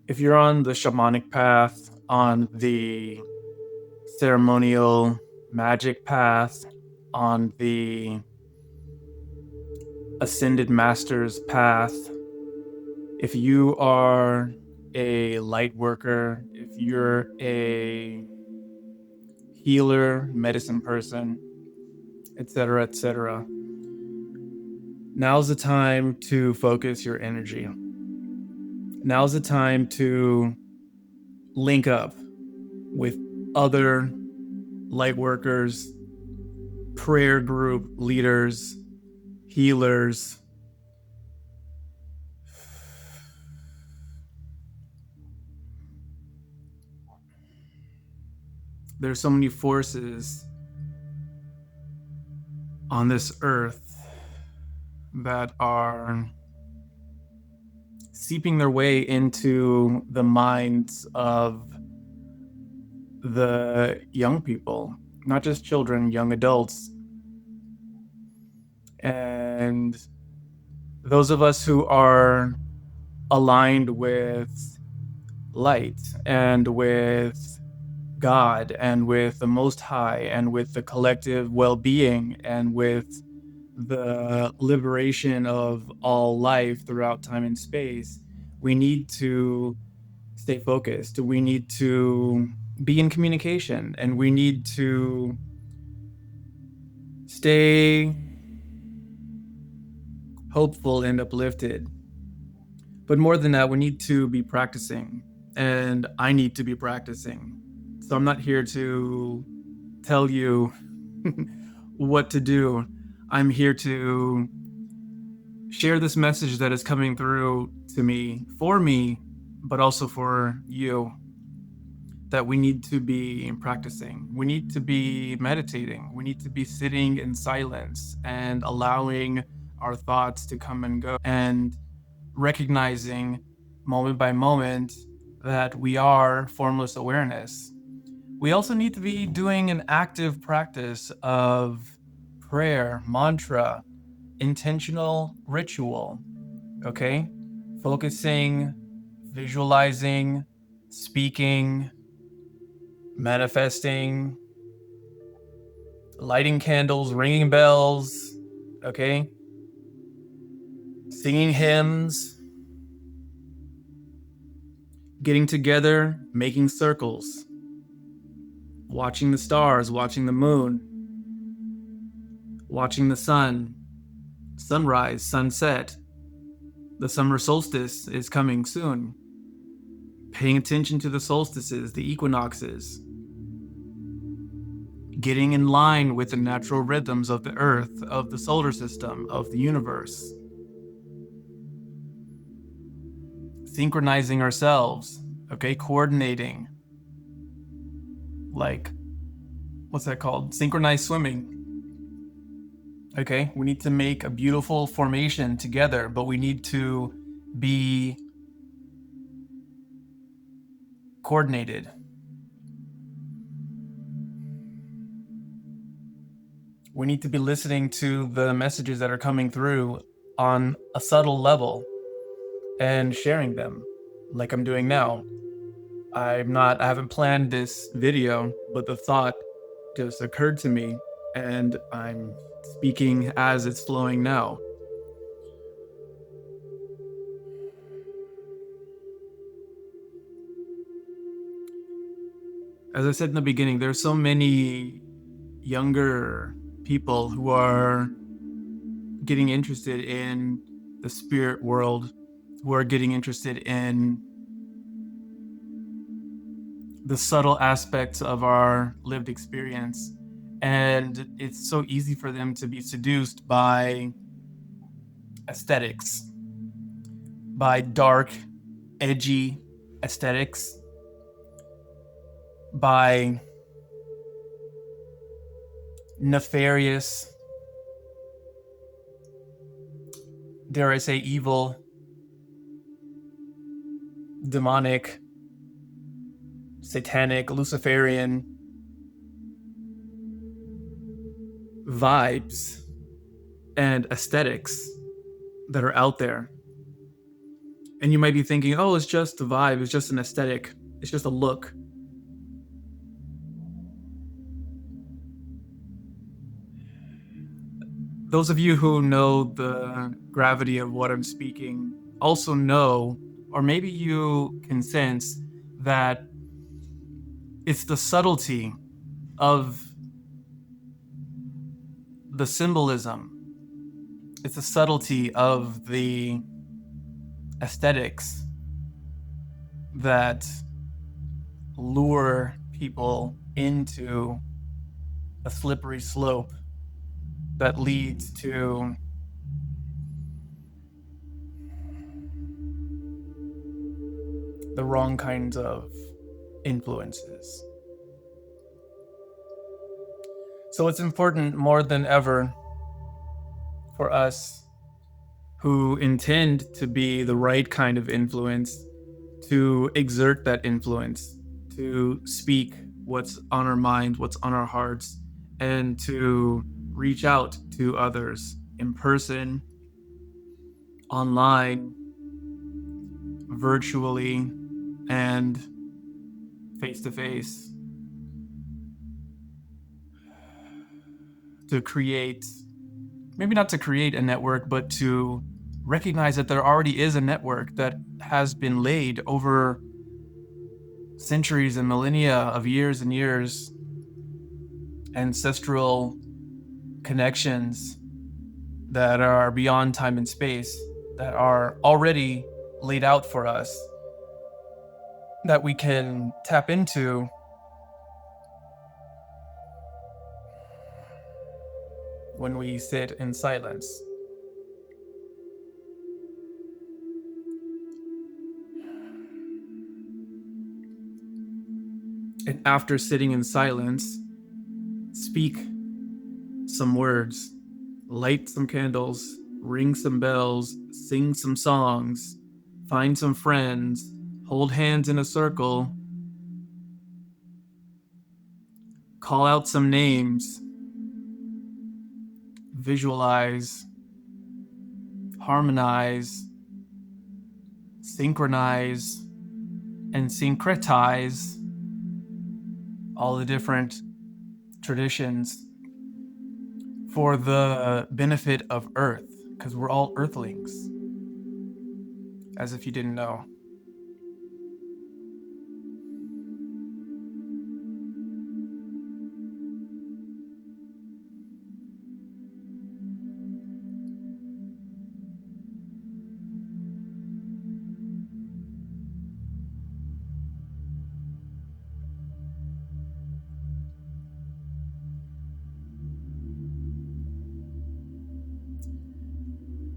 If you're on the shamanic path, on the ceremonial magic path, on the ascended master's path, if you are a light worker, if you're a healer, medicine person, etc., etc., now's the time to focus your energy. Now's the time to link up with other light workers, prayer group leaders, healers. There's so many forces on this earth that are seeping their way into the minds of the young people, not just children, young adults. And those of us who are aligned with light and with God and with the Most High and with the collective well-being and with the liberation of all life throughout time and space, we need to stay focused. We need to be in communication, and we need to stay hopeful and uplifted. But more than that, we need to be practicing, and I need to be practicing. So I'm not here to tell you what to do. I'm here to share this message that is coming through to me, for me, but also for you, that we need to be practicing. We need to be meditating. We need to be sitting in silence and allowing our thoughts to come and go, and recognizing moment by moment that we are formless awareness. We also need to be doing an active practice of prayer, mantra, intentional ritual, okay? Focusing, visualizing, speaking, manifesting, lighting candles, ringing bells, okay? Singing hymns, getting together, making circles, watching the stars, watching the moon, watching the sun, sunrise, sunset. The summer solstice is coming soon. Paying attention to the solstices, the equinoxes. Getting in line with the natural rhythms of the earth, of the solar system, of the universe. Synchronizing ourselves, okay? Coordinating. Like, what's that called? Synchronized swimming. Okay, we need to make a beautiful formation together, but we need to be coordinated. We need to be listening to the messages that are coming through on a subtle level and sharing them like I'm doing now. I haven't planned this video, but the thought just occurred to me and I'm speaking as it's flowing now. As I said in the beginning, there's so many younger people who are getting interested in the spirit world, who are getting interested in the subtle aspects of our lived experience. And it's so easy for them to be seduced by aesthetics, by dark, edgy aesthetics, by nefarious, dare I say, evil, demonic, satanic, Luciferian vibes and aesthetics that are out there. And you might be thinking, oh, it's just a vibe, it's just an aesthetic, it's just a look. Those of you who know the gravity of what I'm speaking also know, or maybe you can sense, that it's the subtlety of the symbolism, it's the subtlety of the aesthetics that lure people into a slippery slope that leads to the wrong kinds of influences. So it's important more than ever for us who intend to be the right kind of influence to exert that influence, to speak what's on our mind, what's on our hearts, and to reach out to others in person, online, virtually, and face to face, to create, maybe not to create a network, but to recognize that there already is a network that has been laid over centuries and millennia of years and years, ancestral connections that are beyond time and space, that are already laid out for us, that we can tap into when we sit in silence. And after sitting in silence, speak some words, light some candles, ring some bells, sing some songs, find some friends, hold hands in a circle, call out some names, visualize, harmonize, synchronize, and syncretize all the different traditions for the benefit of Earth, because we're all Earthlings, as if you didn't know.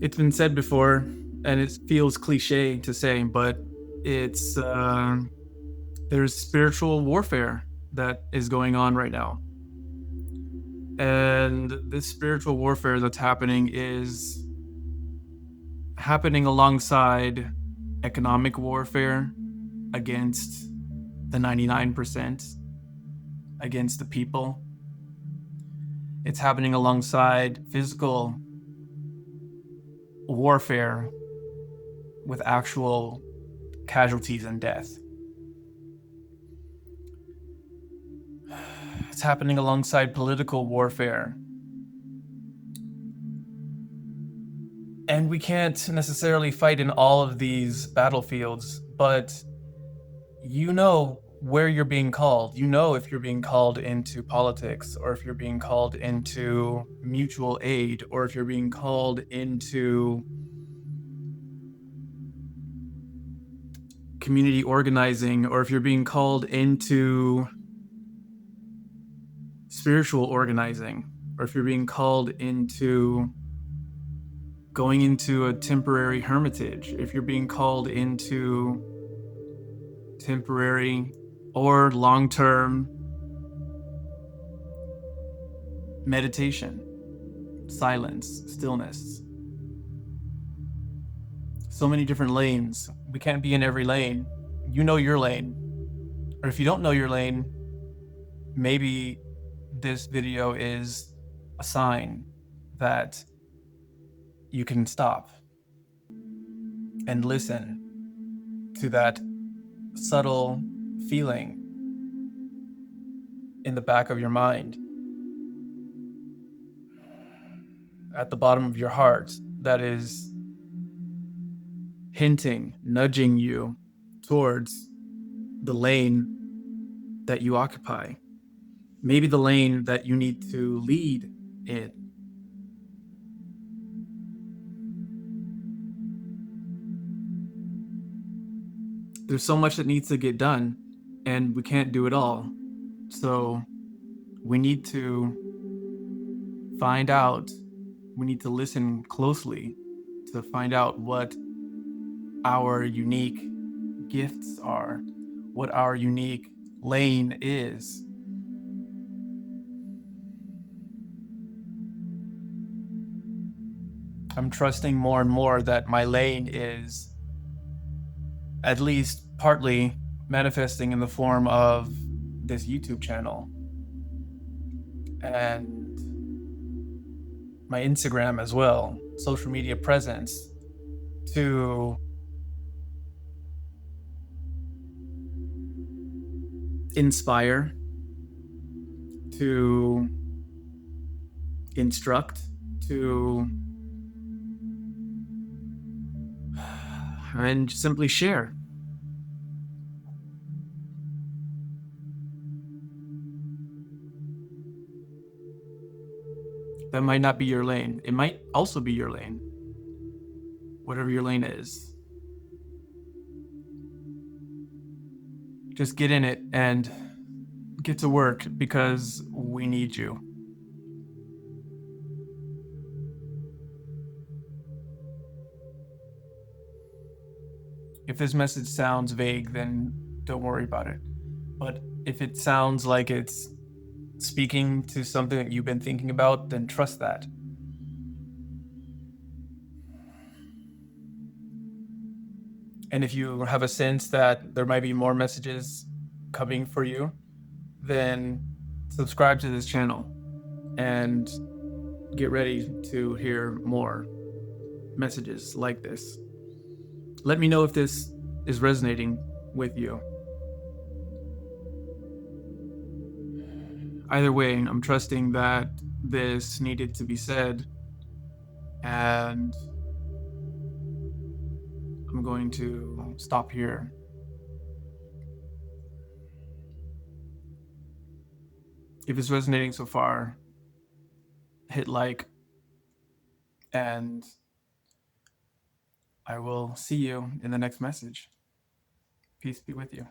It's been said before, and it feels cliche to say, but it's there's spiritual warfare that is going on right now. And this spiritual warfare that's happening is happening alongside economic warfare against the 99%, against the people. It's happening alongside physical warfare with actual casualties and death. It's happening alongside political warfare. And we can't necessarily fight in all of these battlefields, but you know where you're being called. You know if you're being called into politics, or if you're being called into mutual aid, or if you're being called into community organizing, or if you're being called into spiritual organizing, or if you're being called into going into a temporary hermitage, if you're being called into temporary or long-term meditation, silence, stillness. So many different lanes. We can't be in every lane. You know your lane. Or if you don't know your lane, maybe this video is a sign that you can stop and listen to that subtle feeling in the back of your mind, at the bottom of your heart, that is hinting, nudging you towards the lane that you occupy. Maybe the lane that you need to lead in. There's so much that needs to get done, and we can't do it all. So we need to find out, we need to listen closely to find out what our unique gifts are, what our unique lane is. I'm trusting more and more that my lane is at least partly manifesting in the form of this YouTube channel and my Instagram as well, social media presence, to inspire, to instruct, to and simply share. That might not be your lane. It might also be your lane. Whatever your lane is. Just get in it and get to work because we need you. If this message sounds vague, then don't worry about it. But if it sounds like it's speaking to something that you've been thinking about, then trust that. And if you have a sense that there might be more messages coming for you, then subscribe to this channel and get ready to hear more messages like this. Let me know if this is resonating with you. Either way, I'm trusting that this needed to be said, and I'm going to stop here. If it's resonating so far, hit like, and I will see you in the next message. Peace be with you.